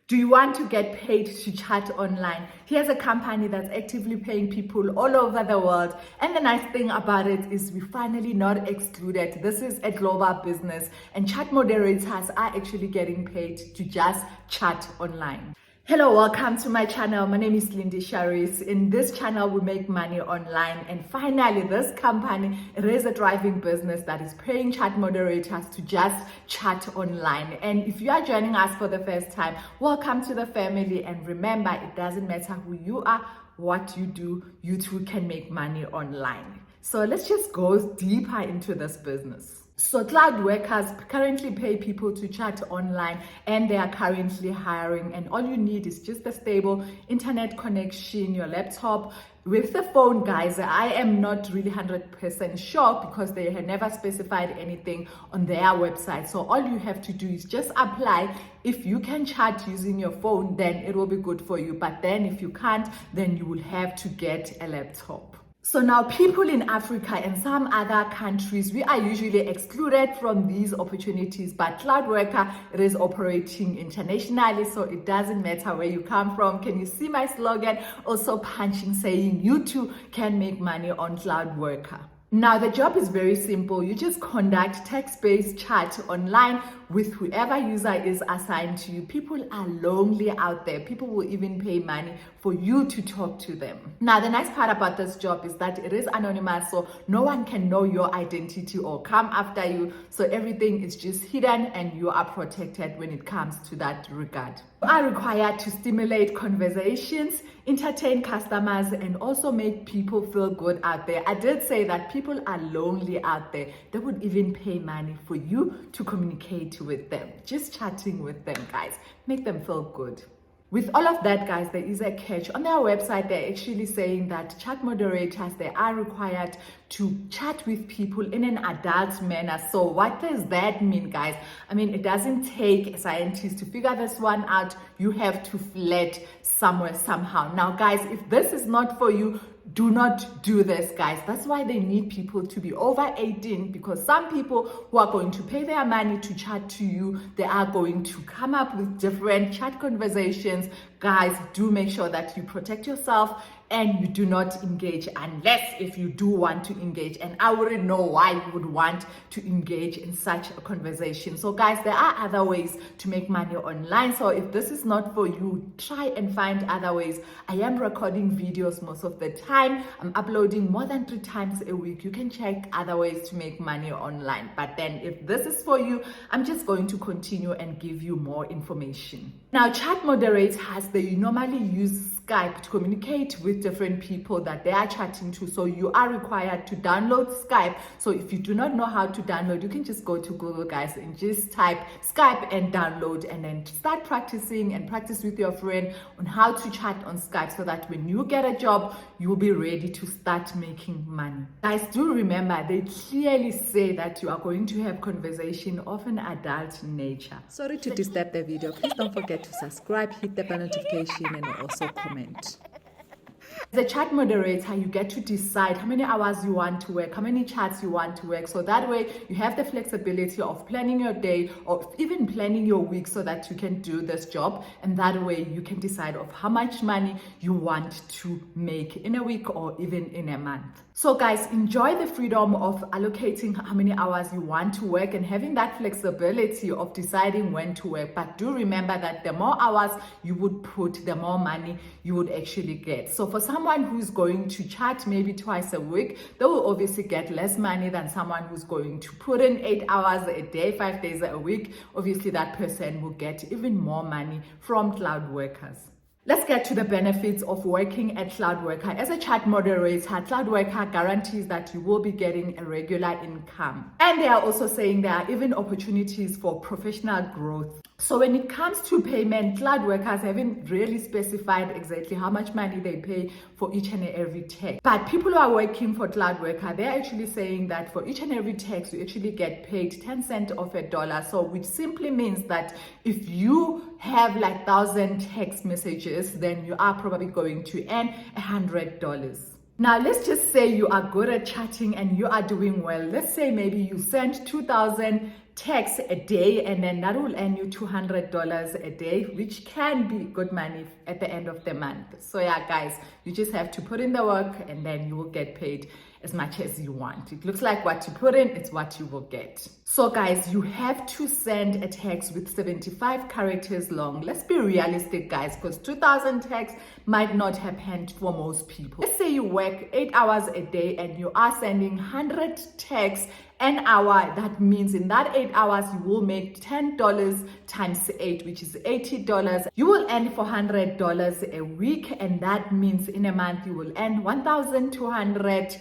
Do you want to get paid to chat online? Here's a company that's actively paying people all over the world. And the nice thing about it is we're finally not excluded. This is a global business and chat moderators are actually getting paid to just chat online. Hello, welcome to my channel. My name is LindyShirries. In this channel, we make money online. And finally, this company, it is a thriving business that is paying chat moderators to just chat online. And if you are joining us for the first time, welcome to the family. And remember, it doesn't matter who you are, what you do, you too can make money online. So let's just go deeper into this business. So cloud workers currently pay people to chat online and they are currently hiring, and all you need is just a stable internet connection, your laptop. With the phone, guys, I am not really 100% sure because they have never specified anything on their website. So all you have to do is just apply. If you can chat using your phone, then it will be good for you. But then if you can't, then you will have to get a laptop. So now people in Africa and some other countries, we are usually excluded from these opportunities, but Cloud Worker, it is operating internationally, so it doesn't matter where you come from. Can you see my slogan? Also punching saying you too can make money on Cloud Worker. Now the job is very simple. You just conduct text-based chat online with whoever user is assigned to you. People are lonely out there. People will even pay money for you to talk to them. Now the nice part about this job is that it is anonymous, so no one can know your identity or come after you. So everything is just hidden and you are protected when it comes to that regard. You are required to stimulate conversations, entertain customers, and also make people feel good out there. I did say that people are lonely out there. They would even pay money for you to communicate with them. Just chatting with them, guys. Make them feel good. With all of that, guys, there is a catch. On their website, they're actually saying that chat moderators, they are required to chat with people in an adult manner. So what does that mean, guys? I mean, it doesn't take scientists to figure this one out. You have to flirt somewhere, somehow. Now, guys, if this is not for you, do not do this, guys. That's why they need people to be over 18, because some people who are going to pay their money to chat to you, they are going to come up with different chat conversations. Guys, do make sure that you protect yourself and you do not engage unless if you do want to engage, and I wouldn't know why you would want to engage in such a conversation. So guys, there are other ways to make money online. So if this is not for you, try and find other ways. I am recording videos most of the time. I'm uploading more than 3 times a week. You can check other ways to make money online. But then if this is for you, I'm just going to continue and give you more information. Now, chat moderators, they normally use Skype to communicate with different people that they are chatting to. So you are required to download Skype. So if you do not know how to download, you can just go to Google, guys, and just type Skype and download, and then start practicing and practice with your friend on how to chat on Skype so that when you get a job, you will be ready to start making money. Guys, do remember, they clearly say that you are going to have conversation of an adult nature. Sorry to disturb the video. Please don't forget to subscribe, hit the bell notification, and also comment. As a chat moderator, you get to decide how many hours you want to work, how many chats you want to work. So that way you have the flexibility of planning your day or even planning your week so that you can do this job. And that way you can decide of how much money you want to make in a week or even in a month. So guys, enjoy the freedom of allocating how many hours you want to work and having that flexibility of deciding when to work. But do remember that the more hours you would put, the more money you would actually get. So for someone who's going to chat maybe twice a week, they will obviously get less money than someone who's going to put in 8 hours a day, 5 days a week. Obviously that person will get even more money from cloud workers. Let's get to the benefits of working at Cloud Worker. As a chat moderator, Cloud Worker guarantees that you will be getting a regular income. And they are also saying there are even opportunities for professional growth. So when it comes to payment, Cloud Workers haven't really specified exactly how much money they pay for each and every text. But people who are working for Cloud Worker, they're actually saying that for each and every text, you actually get paid 10 cents of a dollar. So which simply means that if you have like 1,000 text messages, then you are probably going to earn $100. Now, let's just say you are good at chatting and you are doing well. Let's say maybe you sent 2,000 text a day, and then that will earn you $200 a day, which can be good money at the end of the month. So yeah, guys, you just have to put in the work and then you will get paid as much as you want. It looks like what you put in, it's what you will get. So guys, you have to send a text with 75 characters long. Let's be realistic, guys, because 2,000 texts might not happen for most people. Let's say you work 8 hours a day and you are sending 100 texts an hour. That means in that 8 hours you will make $10 times 8, which is $80. You will earn $400 a week, and that means in a month you will earn $1,200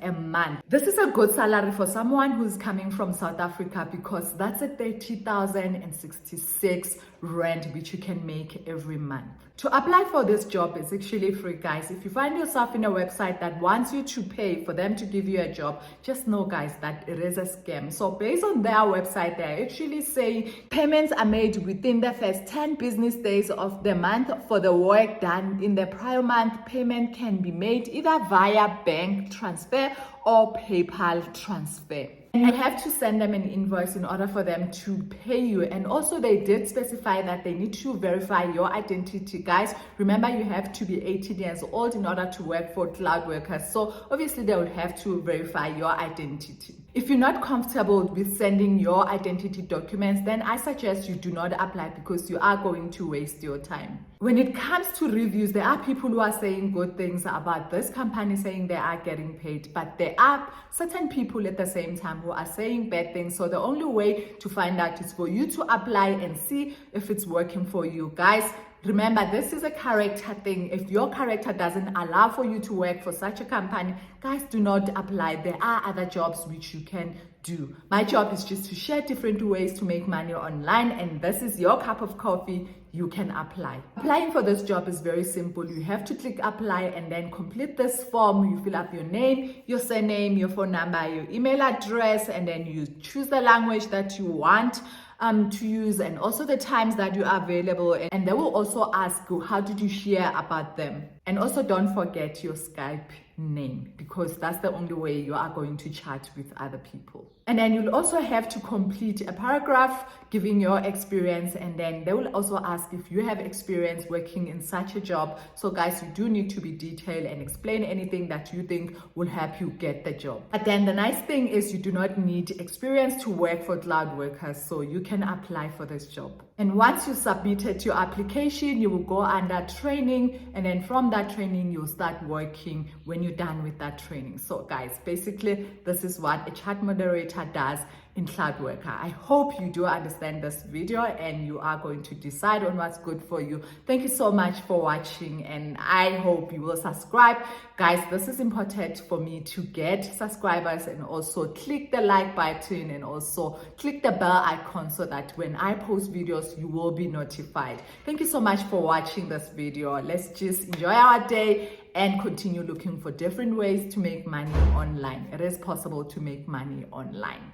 a month. This is a good salary for someone who's coming from South Africa, because that's a 30,066 rand, which you can make every month. To apply for this job is actually free, guys. If you find yourself in a website that wants you to pay for them to give you a job, just know, guys, that it is a scam. So based on their website, they're actually saying payments are made within the first 10 business days of the month for the work done in the prior month. Payment can be made either via bank transfer or PayPal transfer. And you have to send them an invoice in order for them to pay you. And also they did specify that they need to verify your identity, guys. Remember, you have to be 18 years old in order to work for cloud workers. So obviously they will have to verify your identity. If you're not comfortable with sending your identity documents, then I suggest you do not apply, because you are going to waste your time. When it comes to reviews, there are people who are saying good things about this company, saying they are getting paid, but there are certain people at the same time who are saying bad things. So the only way to find out is for you to apply and see if it's working for you, guys. Remember, this is a character thing. If your character doesn't allow for you to work for such a company, guys, do not apply. There are other jobs which you can do. My job is just to share different ways to make money online, and this is your cup of coffee. You can apply. Applying for this job is very simple. You have to click apply and then complete this form. You fill up your name, your surname, your phone number, your email address, and then you choose the language that you want to use, and also the times that you are available. And they will also ask you, how did you share about them? And also don't forget your Skype name, because that's the only way you are going to chat with other people. And then you'll also have to complete a paragraph giving your experience, and then they will also ask if you have experience working in such a job. So guys, you do need to be detailed and explain anything that you think will help you get the job. But then the nice thing is you do not need experience to work for cloud workers, so you can apply for this job. And once you submitted your application, you will go under training, and then from that training you'll start working when you're done with that training. So guys, basically this is what a chat moderator does in cloud worker. I hope you do understand this video and you are going to decide on what's good for you. Thank you so much for watching, and I hope you will subscribe. Guys, this is important for me to get subscribers, and also click the like button and also click the bell icon so that when I post videos you will be notified. Thank you so much for watching this video. Let's just enjoy our day and continue looking for different ways to make money online. It is possible to make money online.